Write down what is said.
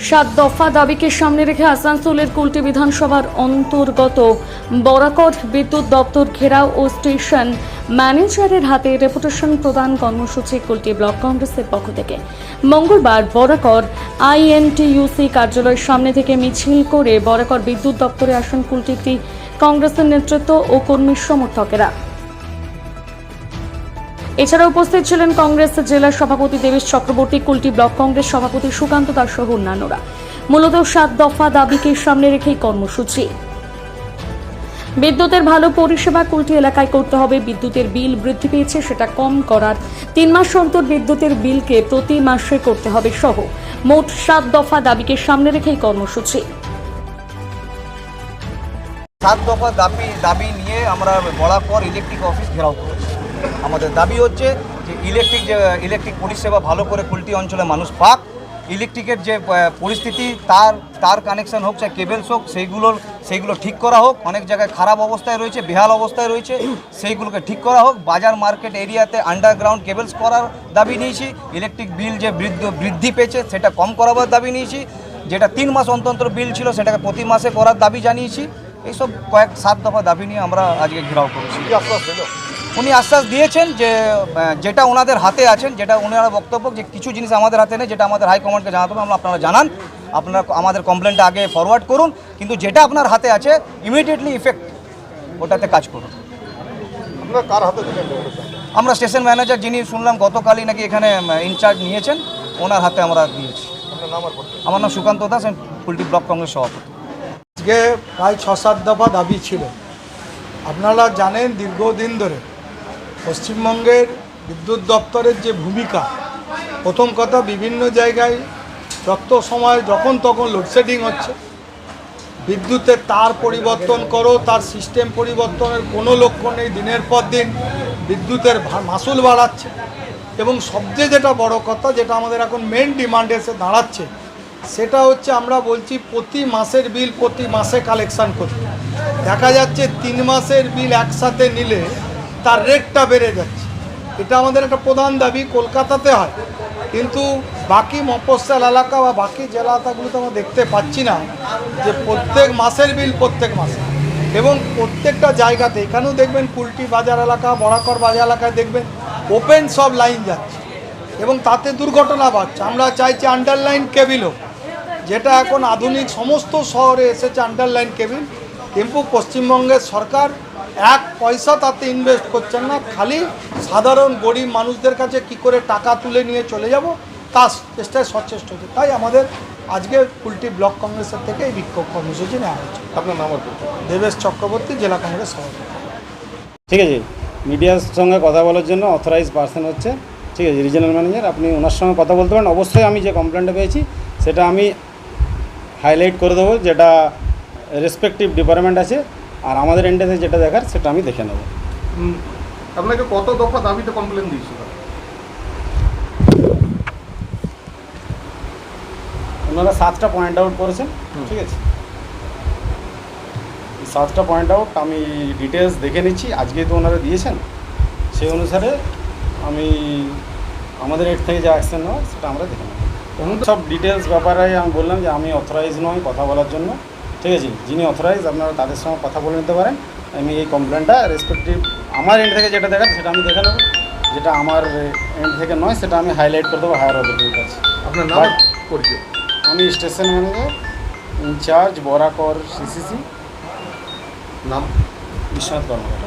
সাত দফা দাবিকে সামনে রেখে আসানসোলের কুলটি বিধানসভার অন্তর্গত বরাকর বিদ্যুৎ দপ্তর ঘেরাও ও স্টেশন ম্যানেজারের হাতে রেপুটেশন প্রদান কর্মসূচি কুলটি ব্লক কংগ্রেসের পক্ষ থেকে মঙ্গলবার বরাকর আইএনটিইউসি কার্যালয়ের সামনে থেকে মিছিল করে বরাকর বিদ্যুৎ দপ্তরে আসেন কুলটিটি কংগ্রেসের নেতৃত্ব ও কর্মী সমর্থকেরা। এছাড়া উপস্থিত ছিলেন কংগ্রেস জেলা সভাপতি দেবেশ চক্রবর্তী, কুলটি ব্লক কংগ্রেস সভাপতি সুকান্ত দাস সহ অন্যান্যরা। মূলত সাত দফা দাবিকে সামনে রেখেই কর্মসূচি। বিদ্যুতের ভালো পরিষেবা কুলটি এলাকায় করতে হবে। বিদ্যুতের বিল বৃদ্ধি পেয়েছে, সেটা কম করার 3 মাস অন্তর বিদ্যুতের বিলকে প্রতি মাসে করতে হবে সহ মোট 7 দফা দাবিকে সামনে রেখেই কর্মসূচি। 7 দফা দাবি নিয়ে আমরা বরাকর ইলেকট্রিক অফিস ঘেরাও করেছি। আমাদের দাবি হচ্ছে যে ইলেকট্রিক পরিষেবা ভালো করে কুলটি অঞ্চলে মানুষ পাক। ইলেকট্রিকের যে পরিস্থিতি তার কানেকশন হোক, চাই কেবেলস হোক, সেইগুলো ঠিক করা হোক। অনেক জায়গায় খারাপ অবস্থায় রয়েছে, বেহাল অবস্থায় রয়েছে, সেইগুলোকে ঠিক করা হোক। বাজার মার্কেট এরিয়াতে আন্ডারগ্রাউন্ড কেবেলস করার দাবি নিয়েছি। ইলেকট্রিক বিল যে বৃদ্ধি পেয়েছে সেটা কম করাবার দাবি নিয়েছি। যেটা 3 মাস অন্তর বিল ছিল সেটাকে প্রতি মাসে করার দাবি জানিয়েছি। এইসব 7 দফা দাবি নিয়ে আমরা আজকে ঘেরাও করেছি। উনি আশ্বাস দিয়েছেন যে যেটা ওনাদের হাতে আছেন, যেটা ওনারা বক্তব্য যে কিছু জিনিস আমাদের হাতে নেই, যেটা আমাদের হাইকমান্ডকে জানাতে হবে, আপনারা জানান, আপনারা আমাদের কমপ্লেনটা আগে ফরওয়ার্ড করুন, কিন্তু যেটা আপনার হাতে আছে ইমিডিয়েটলি ইফেক্ট ওটাতে কাজ করুন। আপনারা কার হাতে দিলেন? আমরা স্টেশন ম্যানেজার, যিনি শুনলাম গতকালই নাকি এখানে ইনচার্জ নিয়েছেন, ওনার হাতে আমরা দিয়েছি। আমার নাম সুকান্ত দাস, কুলটি ব্লক কংগ্রেস সভাপতি। আজকে প্রায় 6-7 দফা দাবি ছিল। আপনারা জানেন দীর্ঘদিন ধরে পশ্চিমবঙ্গের বিদ্যুৎ দপ্তরের যে ভূমিকা, প্রথম কথা বিভিন্ন জায়গায় সময় যখন তখন লোডশেডিং হচ্ছে, বিদ্যুতের তার পরিবর্তন করো, তার সিস্টেম পরিবর্তনের কোনো লক্ষ্য নেই। দিনের পর দিন বিদ্যুতের মাসুল বাড়াচ্ছে এবং সবচেয়ে যেটা বড় কথা, যেটা আমাদের এখন মেন ডিমান্ড এসে দাঁড়াচ্ছে, সেটা হচ্ছে আমরা বলছি প্রতি মাসের বিল প্রতি মাসে কালেকশান করতে। দেখা যাচ্ছে 3 মাসের বিল একসাথে নিলে তার রেটটা বেড়ে যাচ্ছে। এটা আমাদের একটা প্রধান দাবি। কলকাতাতে হয়, কিন্তু বাকি মফস্বল এলাকা বা বাকি জেলা এলাকাগুলোতে আমরা দেখতে পাচ্ছি না যে প্রত্যেক মাসের বিল প্রত্যেক মাসে, এবং প্রত্যেকটা জায়গাতে এখানেও দেখবেন কুলটি বাজার এলাকা, বরাকর বাজার এলাকায় দেখবেন ওপেন সব লাইন যাচ্ছে এবং তাতে দুর্ঘটনা বাড়ছে। আমরা চাইছি আন্ডারলাইন কেবিল হোক, যেটা এখন আধুনিক সমস্ত শহরে এসেছে আন্ডারলাইন কেবিল, কিন্তু পশ্চিমবঙ্গের সরকার 1 পয়সা তাতে ইনভেস্ট করছেন না। খালি সাধারণ গরিব মানুষদের কাছে কি করে টাকা তুলে নিয়ে চলে যাব তার চেষ্টায় সচেষ্ট হচ্ছে। তাই আমাদের আজকে কুলটি ব্লক কংগ্রেসের থেকে এই বিক্ষোভ কর্মসূচি নেওয়া হচ্ছে। আপনার নাম? দেবেশ চক্রবর্তী, জেলা কংগ্রেস সভাপতি। ঠিক আছে, মিডিয়ার সঙ্গে কথা বলার জন্য অথরাইজ পার্সন হচ্ছে, ঠিক আছে, রিজনাল ম্যানেজার। আপনি ওনার সঙ্গে কথা বলতে পারেন। অবশ্যই আমি যে কমপ্লেনটা পেয়েছি সেটা আমি হাইলাইট করে দেবো, যেটা রেসপেক্টিভ ডিপার্টমেন্ট আছে, আর আমাদের এন্ডে যেটা দেখার সেটা আমি দেখে নেব। আপনাকে কত দফা দাবিতে কমপ্লেন দিয়েছিল? ওনারা 7টা পয়েন্ট আউট করেছেন, ঠিক আছে। 7টা পয়েন্ট আউট আমি ডিটেলস দেখে নিচ্ছি। আজকেই তো ওনারা দিয়েছেন, সেই অনুসারে আমি আমাদের এর থেকে যা অ্যাকশন নেওয়া সেটা আমরা দেখে নেব। সব ডিটেলস ব্যাপারে আমি বললাম যে আমি অথরাইজ নই কথা বলার জন্য, ঠিক আছে। যিনি অথরাইজ আপনারা তাদের সঙ্গে কথা বলে নিতে পারেন। আমি এই কমপ্লেনটা রেসপেক্টিভ আমার এন্ড থেকে যেটা দেখার সেটা আমি দেখে নেব, যেটা আমার এন্ড থেকে নয় সেটা আমি হাইলাইট করে দেবো হায়ার অথরিটির কাছে। আপনার নাম পরিচয়? আমি station manager in-charge Barakar CCC, নাম বিশ্বনাথ কর্মকার।